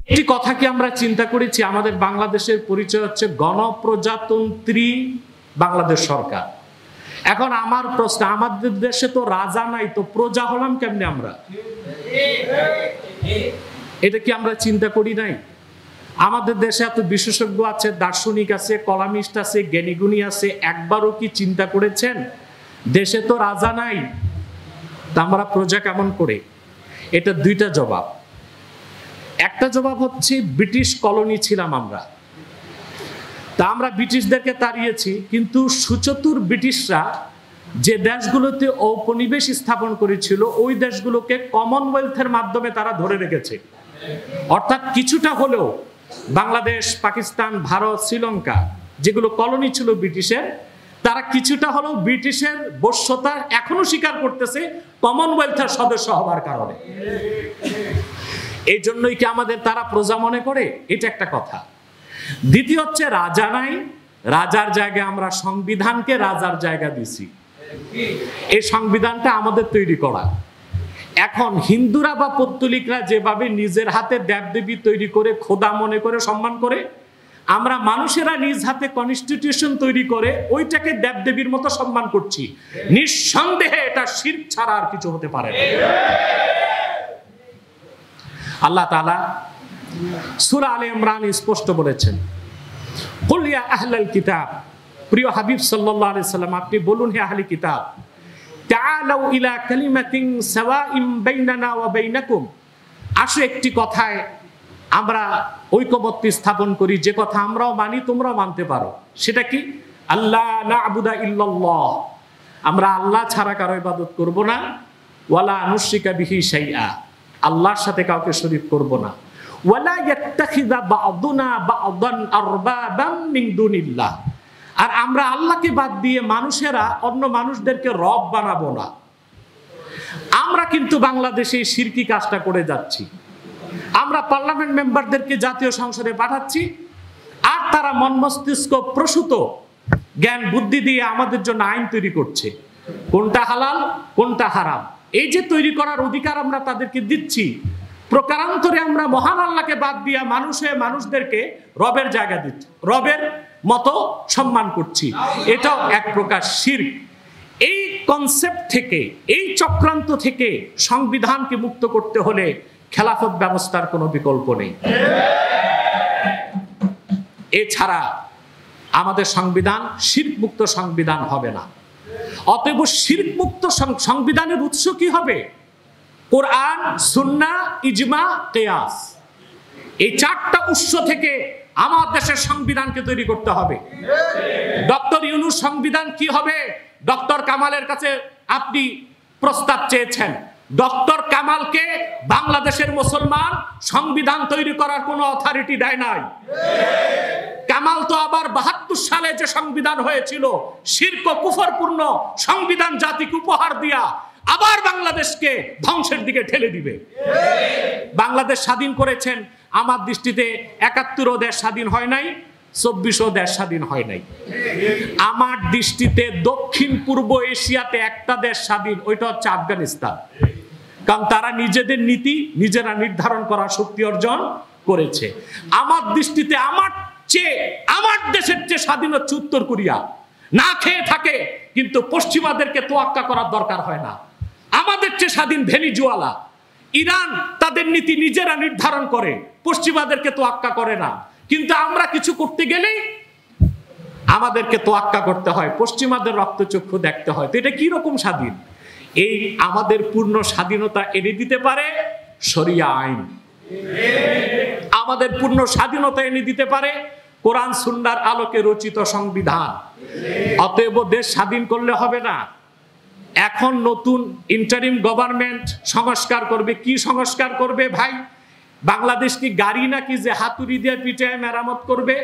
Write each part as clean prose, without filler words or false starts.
একটি কথা কি আমরা চিন্তা করেছি, আমাদের বাংলাদেশের পরিচয় হচ্ছে গণপ্রজাতন্ত্রী বাংলাদেশ সরকার। এখন আমার প্রশ্ন, আমাদের দেশে তো রাজা নাই, তো প্রজা হলাম কেমনে আমরা? এটা কি আমরা চিন্তা করি নাই? আমাদের দেশে এত বিশেষজ্ঞ আছে, দার্শনিক আছে, কলামিস্ট আছে, জ্ঞানীগুণী আছে, একবারও কি চিন্তা করেছেন দেশে তো রাজা নাই, তা আমরা প্রজা কেমন করে? এটা দুইটা জবাব। একটা জবাব হচ্ছে ব্রিটিশ কলোনি ছিলাম আমরা, তা আমরা ব্রিটিশদেরকে তাড়িয়েছি, কিন্তু সুচতুর ব্রিটিশরা যে দেশগুলোতে ঔপনিবেশ স্থাপন করেছিল ওই দেশগুলোকে কমনওয়েলথের মাধ্যমে তারা ধরে রেখেছে। অর্থাৎ কিছুটা হলেও বাংলাদেশ, পাকিস্তান, ভারত, শ্রীলঙ্কা যেগুলো কলোনি ছিল ব্রিটিশের, তারা কিছুটা হলেও ব্রিটিশের বশ্যতা এখনো স্বীকার করতেছে কমনওয়েলথের সদস্য হওয়ার কারণে। এই জন্যই কি আমাদের তারা প্রজা মনে করে? এটা একটা কথা। দ্বিতীয় হচ্ছে রাজা নাই, রাজার জায়গায় আমরা সংবিধানকে রাজার জায়গা দিছি। এই সংবিধানটা আমাদের তৈরি করা। এখন হিন্দুরা বা পৌত্তলিকরা যেভাবে নিজের হাতে দেবদেবী তৈরি করে খোদা মনে করে সম্মান করে, আমরা মানুষেরা নিজ হাতে কনস্টিটিউশন তৈরি করে ওইটাকে দেবদেবীর মতো সম্মান করছি। নিঃসন্দেহে এটা শিরক ছাড়া আর কিছু হতে পারে না। আল্লাহ তাআলা সূরা আলে ইমরান স্পষ্ট বলেছেন, কুল ইয়া আহলাল কিতাব, প্রিয় হাবিব সাল্লাল্লাহু আলাইহি সাল্লাম আপনি বলুন হে আহলি কিতাব, তাআলাউ ইলা কালিমাতিন সাওয়াইম বাইনানা ওয়া বাইনাকুম, আসো একটি কথায় আমরা ঐকমত্য স্থাপন করি, যে কথা আমরাও মানি তোমরাও মানতে পারো। সেটা কি? আল্লাহ না'বুদা ইল্লাল্লাহ, আমরা আল্লাহ ছাড়া কারো ইবাদত করব না, ওয়ালা নুশরিকা বিহি শাইআ, আল্লাহর সাথে কাউকে শরীক করব না, ওয়ালা ইয়াত্তাখিযা বা'দুনা বা'দান আরবাবাম মিন দুনিল্লাহ, আর আমরা আল্লাহকে বাদ দিয়ে মানুষেরা অন্য মানুষদেরকে রব বানাবো না। আমরা কিন্তু বাংলাদেশে শিরকি কাজটা করে যাচ্ছি। আমরা পার্লামেন্ট মেম্বারদেরকে জাতীয় সংসদে পাঠাচ্ছি, আর তারা মন মস্তিষ্ক প্রসূত জ্ঞান বুদ্ধি দিয়ে আমাদের জন্য আইন তৈরি করছে, কোনটা হালাল কোনটা হারাম। এই যে তৈরি করার অধিকার আমরা তাদেরকে দিচ্ছি, প্রকারান্তরে আমরা মহান আল্লাহকে বাদ দিয়ে মানুষদেরকে রবের জায়গা দিচ্ছি, রবের মতো সম্মান করছি। এটাও এক প্রকার শিরক। এই কনসেপ্ট থেকে, এই চক্রান্ত থেকে সংবিধানকে মুক্ত করতে হলে খেলাফত ব্যবস্থার কোনো বিকল্প নেই। এছাড়া আমাদের সংবিধান শিরক মুক্ত সংবিধান হবে না। অতএব শিরক মুক্ত সংবিধানের উৎস কি হবে? কোরআন, সুন্নাহ, ইজমা, কিয়াস, এই চারটা উৎস থেকে আমার দেশের সংবিধানকে তৈরি করতে হবে। ডক্টর ইউনূস সংবিধান কি হবে? ডক্টর কামালের কাছে আপনি প্রস্তাব চেয়েছেন, ডক্টর কামালকে বাংলাদেশের মুসলমান সংবিধান তৈরি করার কোনো অথরিটি দেয় নাই। কামাল তো আবার ৭২ সালে যে সংবিধান হয়েছিল শিরক ও কুফরপূর্ণ সংবিধান জাতিকে উপহার দিয়া আবার বাংলাদেশকে ধ্বংসের দিকে ঠেলে দিবে। বাংলাদেশ স্বাধীন করেছেন, আমার দৃষ্টিতে ৭১ও দেশ স্বাধীন হয় নাই, ২৪ও দেশ স্বাধীন হয় নাই। আমার দৃষ্টিতে দক্ষিণ পূর্ব এশিয়াতে একটা দেশ স্বাধীন, ওইটা হচ্ছে আফগানিস্তান। কারণ তারা নিজেদের নীতি নিজেরা নির্ধারণ করার শক্তি অর্জন করেছে। আমার দৃষ্টিতে আমার দেশের চেয়ে স্বাধীন হচ্ছে উত্তর কোরিয়া। না খেয়ে থাকে কিন্তু পশ্চিমাদেরকে তোয়াক্কা করার দরকার হয় না। আমাদের চেয়ে স্বাধীন ভেনিজুয়েলা। ইরান তাদের নীতি নিজেরা নির্ধারণ করে, পশ্চিমাদেরকে তোয়াক্কা করে না। কিন্তু আমরা কিছু করতে গেলেই আমাদেরকে তোয়াক্কা করতে হয়, পশ্চিমাদের রক্তচক্ষু দেখতে হয়। তো এটা কি রকম স্বাধীন? এই আমাদের পূর্ণ স্বাধীনতা এনে দিতে পারে শরিয়া আইন, আমাদের পূর্ণ স্বাধীনতা এনে দিতে পারে কোরআন সুন্নাহর আলোকে রচিত সংবিধান। অতএব দেশ স্বাধীন করলে হবে না। এখন নতুন ইন্টারিম গভর্নমেন্ট সংস্কার করবে। কি সংস্কার করবে ভাই? বাংলাদেশ কি গাড়ি নাকি যে হাতুড়ি দিয়ে পিঠে মেরামত করবে?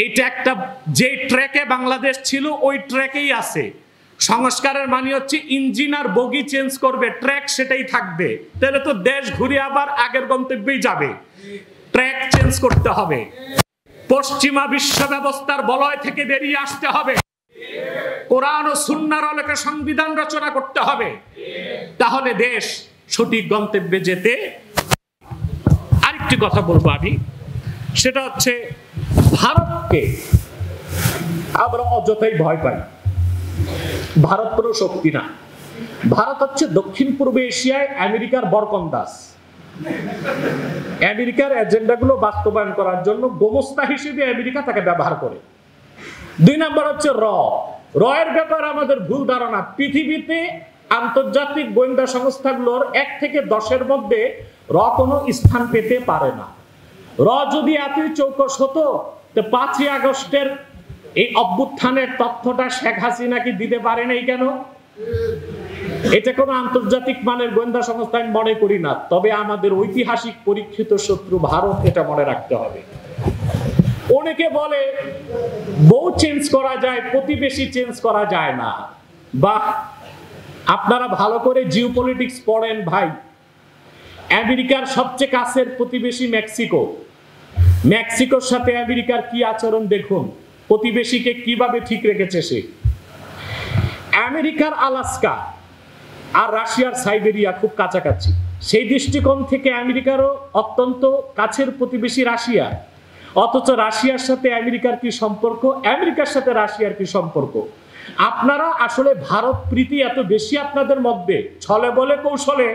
এইটা একটা, যে ট্র্যাকে বাংলাদেশ ছিল ওই ট্র্যাকেই আছে। সংস্কারের মানে হচ্ছে ইঞ্জিন আর বগি চেঞ্জ করবে, ট্র্যাক সেটাই থাকবে। তাহলে তো দেশ ঘুরে আবার আগের গন্তব্যেই যাবে। ট্র্যাক চেঞ্জ করতে হবে, পশ্চিমা বিশ্ব ব্যবস্থার বলয় থেকে বেরিয়ে আসতে হবে, কোরআন ও সুন্নাহর আলোকে সংবিধান রচনা করতে হবে। তাহলে দেশ সঠিক গন্তব্যে যেতে আরেকটি কথা বলবো আমি, সেটা হচ্ছে ভারতকে আমরা অযথাই ভয় পাই। ভারত কোনো শক্তি না। ভারত হচ্ছে দক্ষিণ পূর্ব এশিয়ায় আমেরিকার বরকন্দাজ। আমেরিকার এজেন্ডাগুলো বাস্তবায়ন করার জন্য গোমস্তা হিসেবে আমেরিকা তাকে ব্যবহার করে। 2 নম্বর হচ্ছে এর ব্যাপারে আমাদের ভুল ধারণা। পৃথিবীতে আন্তর্জাতিক গোয়েন্দা সংস্থাগুলোর 1 থেকে 10-এর মধ্যে কোনো স্থান পেতে পারে না। যদি এতই চৌকস হতো, তো 5ই আগস্টের এই অভ্যুত্থানের তথ্যটা শেখ হাসিনা কি দিতে পারে নাই কেন? এটা কোনো আন্তর্জাতিক মানের গোয়েন্দা সংস্থা আমি মনে করি না। তবে আমাদের ঐতিহাসিক পরীক্ষিত শত্রু ভারত, এটা মনে রাখতে হবে। অনেকে বলে বউ চেঞ্জ করা যায়, প্রতিবেশী চেঞ্জ করা যায় না। বাহ, আপনারা ভালো করে জিওপলিটিক্স পড়েন ভাই। আমেরিকার সবচেয়ে কাছের প্রতিবেশী মেক্সিকো। মেক্সিকোর সাথে আমেরিকার কি আচরণ দেখুন, প্রতিবেশীকে কিভাবে ঠিক রেখেছে সে। আমেরিকার আলাস্কা আর রাশিয়ার সাইবেরিয়া খুব কাছাকাছি। সেই দৃষ্টিকোণ থেকে আমেরিকারও অত্যন্ত কাছের প্রতিবেশী রাশিয়া। অথচ রাশিয়ার সাথে আমেরিকার কি সম্পর্ক, আমেরিকার সাথে রাশিয়ার কি সম্পর্ক? আপনারা আসলে ভারত প্রীতি এত বেশি আপনাদের মধ্যে, ছলে বলে কৌশলে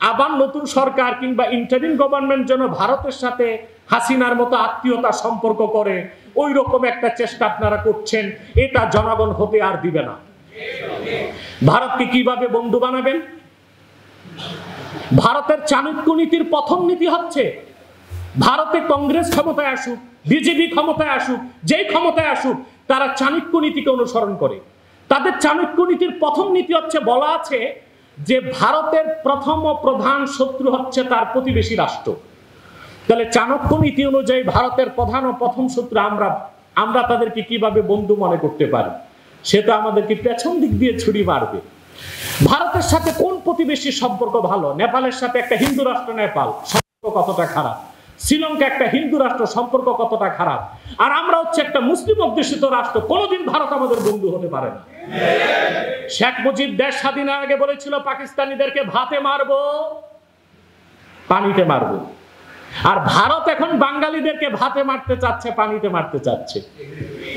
আবার নতুন সরকার কিংবা ইন্টারিম গভর্নমেন্ট যেন ভারতের সাথে হাসিনার মতো আত্মীয়তা সম্পর্ক করে, ওই রকম একটা চেষ্টা আপনারা করছেন। এটা জনগণ হতে আর দিবে না। ভারতকে কিভাবে বন্ধু বানাবেন? ভারতের চাণক্য নীতির প্রথম নীতি হচ্ছে, ভারতে কংগ্রেস ক্ষমতায় আসুক, বিজেপি ক্ষমতায় আসুক, যেই ক্ষমতায় আসুক, তারা চাণক্য নীতিকে অনুসরণ করে। তাদের চাণক্য নীতির প্রথম নীতি হচ্ছে, বলা আছে যে ভারতের প্রথম ও প্রধান শত্রু হচ্ছে তার প্রতিবেশী রাষ্ট্র। তাহলে চাণক্য নীতি অনুযায়ী ভারতের প্রধান ও প্রথম শত্রু আমরা তাদেরকে কিভাবে বন্ধু মনে করতে পারি? সেটা আমাদেরকে পেছন দিক দিয়ে ছুরি মারবে। ভারতের সাথে কোন প্রতিবেশীর সম্পর্ক ভালো? নেপালের সাথে একটা হিন্দু রাষ্ট্র নেপাল, সম্পর্ক কতটা খারাপ? শ্রীলঙ্কা একটা হিন্দু রাষ্ট্র, সম্পর্ক কতটা খারাপ? আর আমরা হচ্ছে একটা মুসলিম অধ্যুষিত রাষ্ট্র, কোনোদিন ভারত আমাদের বন্ধু হতে পারে না। শেখ মুজিব দেশ স্বাধীনের আগে বলেছিল, পাকিস্তানিদেরকে ভাতে মারবো, পানিতে মারবো। আর ভারত এখন বাঙালিদেরকে ভাতে মারতে চাচ্ছে, পানিতে মারতে চাচ্ছে।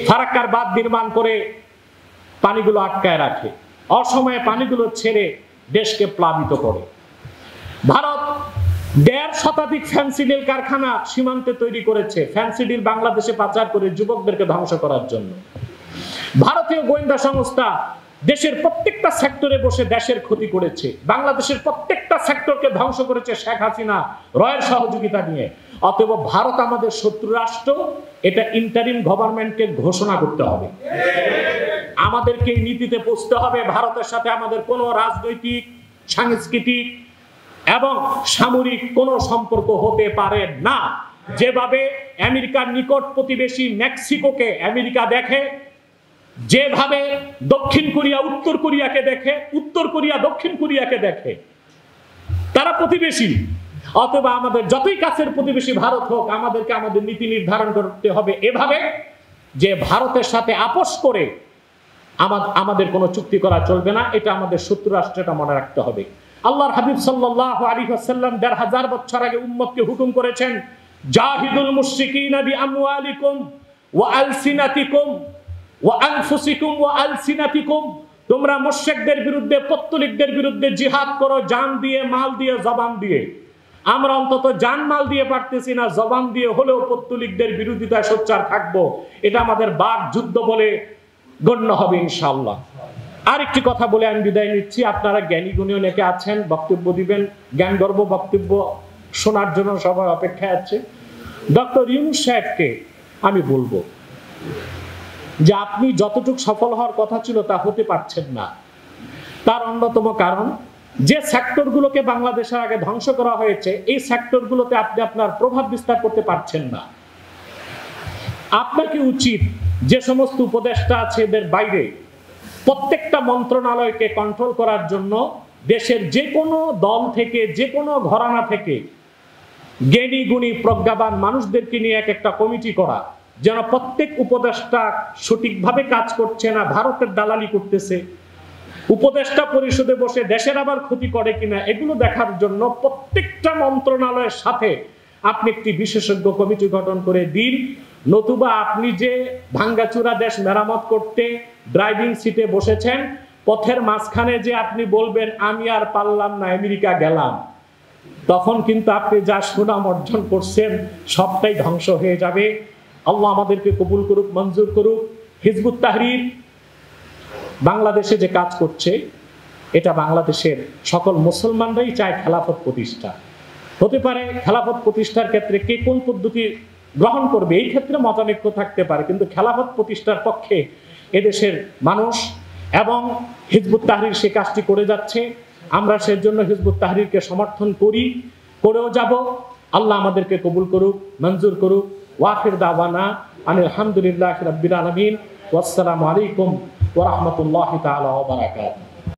ফারাক্কার বাঁধ নির্মাণ করে পানিগুলো আটকায় রাখে, অসময়ে পানিগুলো ছেড়ে দেশকে প্লাবিত করে। ভারত 1.5 শতাধিক ফ্যান্সিডিল কারখানা সীমান্তে তৈরি করেছে, ফ্যান্সিডিল বাংলাদেশে পাচার করে যুবকদেরকে ধ্বংস করার জন্য। ভারতীয় গোয়েন্দা সংস্থা দেশের প্রত্যেকটা সেক্টরে বসে দেশের ক্ষতি করেছে। বাংলাদেশের প্রত্যেকটা সেক্টরকে ধ্বংস করেছে শেখ হাসিনা রয়ের সহযোগিতা নিয়ে। অতএব ভারত আমাদের শত্রু রাষ্ট্র, এটা ইন্টারিম গভর্নমেন্টকে ঘোষণা করতে হবে। আমাদেরকে এই নীতিতে পৌঁছতে হবে। ভারতের সাথে আমাদের কোনো রাজনৈতিক, সাংস্কৃতিক এবং সামরিক কোনো সম্পর্ক হতে পারে না। যেভাবে আমেরিকার নিকট প্রতিবেশী মেক্সিকোকে আমেরিকা দেখে, যেভাবে দক্ষিণ কোরিয়া উত্তর কোরিয়াকে দেখে, উত্তর কোরিয়া দক্ষিণ কোরিয়াকে দেখে, তারা প্রতিবেশী। অথবা আমাদের যতই কাছের প্রতিবেশী ভারত হোক, আমাদেরকে আমাদের নীতি নির্ধারণ করতে হবে এভাবে যে ভারতের সাথে আপোষ করে আমাদের কোনো চুক্তি করা চলবে না। এটা আমাদের শত্রু রাষ্ট্র, এটা মনে রাখতে হবে। আল্লাহর হাবিব সাল্লাল্লাহু আলাইহি ওয়াসাল্লাম ১৫০০ বছর আগে উম্মতকে হুকুম করেছেন, জাহিদুল মুশরিকিনা বিআমওয়ালিকুম ওয়া আলসিনাতিকুম ওয়া আনফুসিকুম ওয়া আলসিনাতিকুম, তোমরা মুশরিকদের বিরুদ্ধে, পত্তলিকদের বিরুদ্ধে জিহাদ করো, জান দিয়ে, মাল দিয়ে, জবান দিয়ে। আমরা অন্তত জান মাল দিয়ে পারতেছি না, জবান দিয়ে হলেও পত্তলিকদের বিরোধিতায় সোচ্চার থাকবো। এটা আমাদের বাক যুদ্ধ বলে গণ্য হবে ইনশাআল্লাহ। আরেকটি কথা বলে আমি বিদায় নিচ্ছি। আপনারা জ্ঞানী গুণী অনেকে আছেন, বক্তব্য দিবেন, জ্ঞানগর্ভ বক্তব্য শোনার জন্য সবার অপেক্ষায় আছে। ডক্টর ইউনূস সাহেবকে আমি বলবো যে আপনি যতটুকু সফল হওয়ার কথা ছিল তা হতে পারছেন না। তার অন্যতম কারণ, যে সেক্টরগুলোকে বাংলাদেশের আগে ধ্বংস করা হয়েছে, এই সেক্টরগুলোতে আপনি আপনার প্রভাব বিস্তার করতে পারছেন না। আপনাকে উচিত যে সমস্ত উপদেষ্টা আছে এদের বাইরে প্রত্যেকটা মন্ত্রণালয়কে কন্ট্রোল করার জন্য দেশের যে কোনো দল থেকে, যে কোনো ঘরানা থেকে জ্ঞানী গুণী প্রজ্ঞাবান মানুষদেরকে নিয়ে একটা কমিটি করা, যেন প্রত্যেক উপদেষ্টা সঠিকভাবে কাজ করছে না, ভারতের দালালি করতেছে, উপদেষ্টা পরিষদে বসে দেশের আবার ক্ষতি করে কিনা, এগুলো দেখার জন্য প্রত্যেকটা মন্ত্রণালয়ের সাথে আপনি একটি বিশেষজ্ঞ কমিটি গঠন করে দিন, নতুবা আপনি যে ভাঙ্গাচুরা দেশ মেরামত করতে ড্রাইভিং সিটে বসেছেন, পথের মাঝখানে যে আপনি বলবেন আমি আর পারলাম না, আমেরিকা গেলাম, তখন কিন্তু আপনি যা সুনাম অর্জন করছেন সবটাই ধ্বংস হয়ে যাবে। আল্লাহ আমাদেরকে কবুল করুক, মঞ্জুর করুক। হিজবুত তাহরীর বাংলাদেশে যে কাজ করছে, এটা বাংলাদেশের সকল মুসলমানরাই চায় খেলাফত প্রতিষ্ঠা। হতে পারে খেলাফত প্রতিষ্ঠার ক্ষেত্রে কে কোন পদ্ধতি গ্রহণ করবে এই ক্ষেত্রে মতানৈক্য থাকতে পারে, কিন্তু খেলাফত প্রতিষ্ঠার পক্ষে এদেশের মানুষ এবং হিজবুত তাহরীর সে কাজটি করে যাচ্ছে। আমরা সেজন্য হিজবুত তাহরীরকে সমর্থন করি, করেও যাব। আল্লাহ আমাদেরকে কবুল করুক, মঞ্জুর করুক। ওয়াখির দাওয়ানা আনিল হামদুলিল্লাহি রাব্বিল আলামিন। ওয়াসসালামু আলাইকুম ওয়া রাহমাতুল্লাহি তাআলা ওয়া বারাকাতুহু।